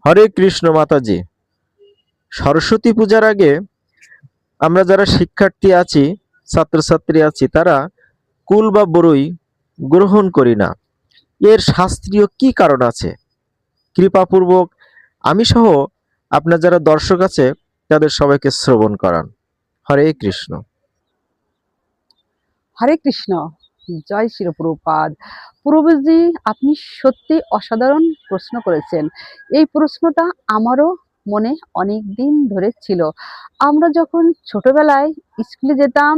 হরে কৃষ্ণ মাতাজি। সরস্বতী পূজার আগে আমরা যারা শিক্ষার্থী আছি, ছাত্রছাত্রী আছি, তারা কুল বা বরই গ্রহণ করি না। এর শাস্ত্রীয় কি কারণ আছে? কৃপাপূর্বক আমি সহ আপনার যারা দর্শক আছে তাদের সবাইকে শ্রবণ করান। হরে কৃষ্ণ। হরে কৃষ্ণ। জয় শ্রী প্রভুপাদ। প্রভুজি, আপনি সত্যি অসাধারণ প্রশ্ন করেছেন। এই প্রশ্নটা আমারও মনে অনেক দিন ধরে ছিল। আমরা যখন ছোটবেলায় স্কুলে যেতাম,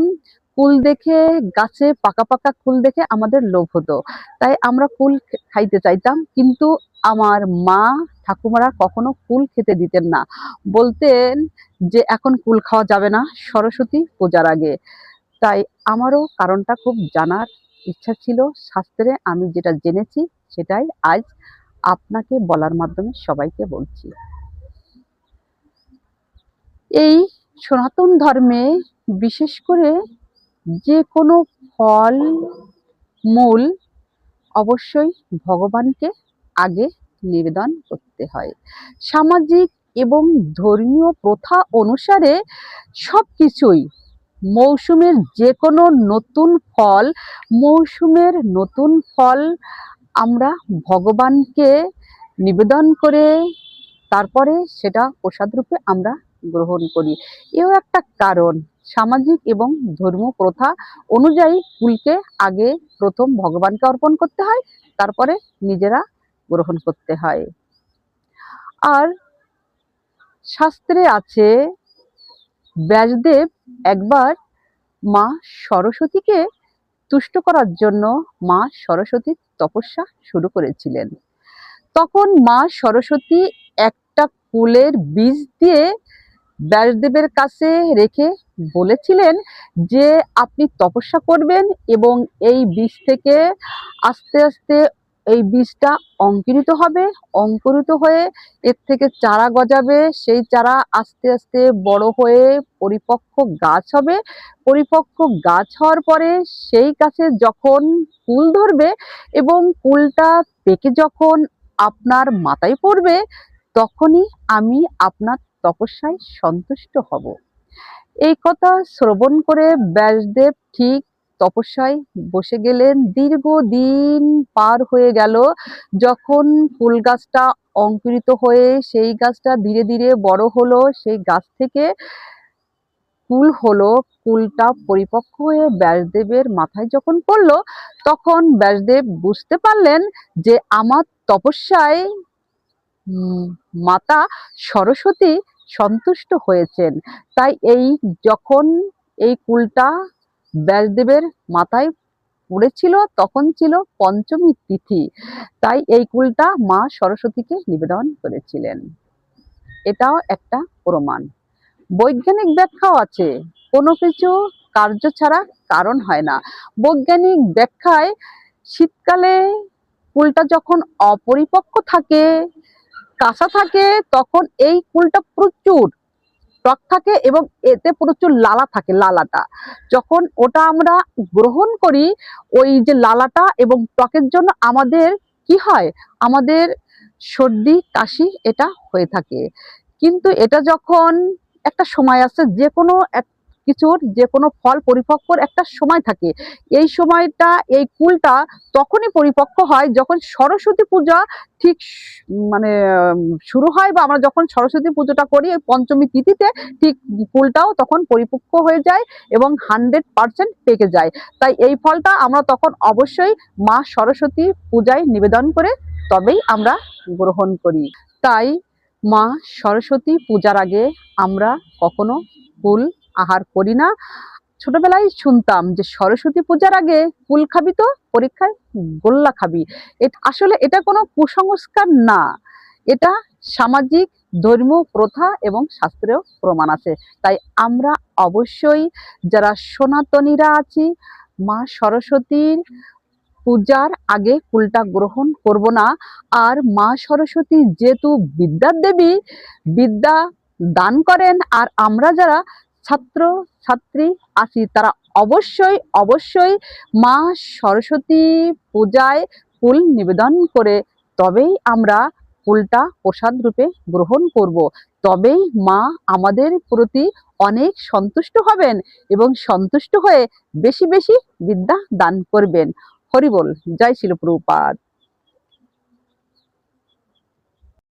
কুল দেখে, গাছে পাকা পাকা কুল দেখে আমাদের লোভ হতো, তাই আমরা কুল খাইতে চাইতাম। কিন্তু আমার মা ঠাকুমারা কখনো কুল খেতে দিতেন না, বলতেন যে এখন কুল খাওয়া যাবে না সরস্বতী পূজার আগে। তাই আমারও কারণটা খুব জানার ইচ্ছা ছিল। শাস্ত্রে আমি যেটা জেনেছি সেটাই আজ আপনাকে বলার মাধ্যমে সবাইকে বলছি। এই সনাতন ধর্মে বিশেষ করে যে কোনো ফল মূল অবশ্যই ভগবানকে আগে নিবেদন করতে হয়। সামাজিক এবং ধর্মীয় প্রথা অনুসারে সবকিছুই মৌসুমের যে কোনো নতুন ফল আমরা ভগবানকে নিবেদন করে তারপরে সেটা প্রসাদ রূপে আমরা গ্রহণ করি। এও একটা কারণ। সামাজিক এবং ধর্মীয় প্রথা অনুযায়ী ফুলকে আগে প্রথম ভগবানকে অর্পণ করতে হয়, তারপরে নিজেরা গ্রহণ করতে হয়। আর শাস্ত্রে আছে, ব্যাসদেব একবার মা সরস্বতীকে তুষ্ট করার জন্য মা সরস্বতীর তপস্যা শুরু করেছিলেন। তখন মা সরস্বতী একটা ফুলের বীজ দিয়ে ব্যাসদেবের কাছে রেখে বলেছিলেন যে আপনি তপস্যা করবেন এবং এই বীজ থেকে আস্তে আস্তে এই বীজটা অঙ্কুরিত হবে, অঙ্কুরিত হয়ে এর থেকে চারা গজাবে, সেই চারা আস্তে আস্তে বড় হয়ে পরিপক্ক গাছ হবে। পরিপক্ক গাছ হওয়ার পরে সেই গাছে যখন ফুল ধরবে এবং ফুলটা পেকে যখন আপনার মাথায় পড়বে, তখনই আমি আপনার তপস্যায় সন্তুষ্ট হব। এই কথা শ্রবণ করে ব্যাসদেব ঠিক তপস্যায় বসে গেলেন। দীর্ঘদিন পার হয়ে গেল। যখন ফুল গাছটা অঙ্কুরিত হয়ে সেই গাছটা ধীরে ধীরে বড় হলো, সেই গাছ থেকে কুল হলো, কুলটা পরিপক্ক হয়ে ব্যাসদেবের মাথায় যখন পড়লো, তখন ব্যাসদেব বুঝতে পারলেন যে আমার তপস্যায় মাতা সরস্বতী সন্তুষ্ট হয়েছেন। তাই যখন এই কুলটা ব্যাসদেবের মাথায় পড়েছিল তখন ছিল পঞ্চমী তিথি, তাই এই কুলটা মা সরস্বতীকে নিবেদন করেছিলেন। এটাও একটা প্রমাণ। বৈজ্ঞানিক ব্যাখ্যাও আছে, কোনো কিছু কার্য ছাড়া কারণ হয় না। বৈজ্ঞানিক ব্যাখ্যায় শীতকালে কুলটা যখন অপরিপক্ক থাকে, কাঁচা থাকে, তখন এই কুলটা প্রচুর টক থাকে এবং এতে প্রচুর লালা থাকে। লালাটা যখন ওটা আমরা গ্রহণ করি, ওই যে লালাটা এবং টকের জন্য আমাদের কি হয়, আমাদের সর্দি কাশি এটা হয়ে থাকে। কিন্তু এটা যখন একটা সময় আছে, যে কোনো কিছুর যে কোনো ফল পরিপক্কর একটা সময় থাকে। এই সময়টা এই কুলটা তখনই পরিপক্ক হয় যখন সরস্বতী পূজা ঠিক মানে শুরু হয়, বা আমরা যখন সরস্বতী পুজোটা করি ওই পঞ্চমী তিথিতে, ঠিক ফুলটাও তখন পরিপক্ক হয়ে যায় এবং 100% পেকে যায়। তাই এই ফলটা আমরা তখন অবশ্যই মা সরস্বতী পূজায় নিবেদন করে তবেই আমরা গ্রহণ করি। তাই মা সরস্বতী পূজার আগে আমরা কখনো ফুল আহার করি না। ছোটবেলায় শুনতাম যে সরস্বতী পূজার আগে কুল খাবি তো পরীক্ষায় গোল্লা খাবি। আসলে এটা কোনো কুসংস্কার না, এটা সামাজিক ধর্মীয় প্রথা এবং শাস্ত্রেও প্রমাণ আছে। তাই আমরা অবশ্যই যারা সনাতনীরা আছি, মা সরস্বতীর পূজার আগে কুলটা গ্রহণ করব না। আর মা সরস্বতী যেহেতু বিদ্যার দেবী, বিদ্যা দান করেন, আর আমরা যারা ছাত্র ছাত্রী আছি তারা অবশ্যই অবশ্যই মা সরস্বতী পূজায় ফুল নিবেদন করে তবেই আমরা কুলটা প্রসাদ রূপে গ্রহণ করব, তবেই মা আমাদের প্রতি অনেক সন্তুষ্ট হবেন এবং সন্তুষ্ট হয়ে বেশি বেশি বিদ্যা দান করবেন। হরি বল। জয় শিল প্রভুপাদ।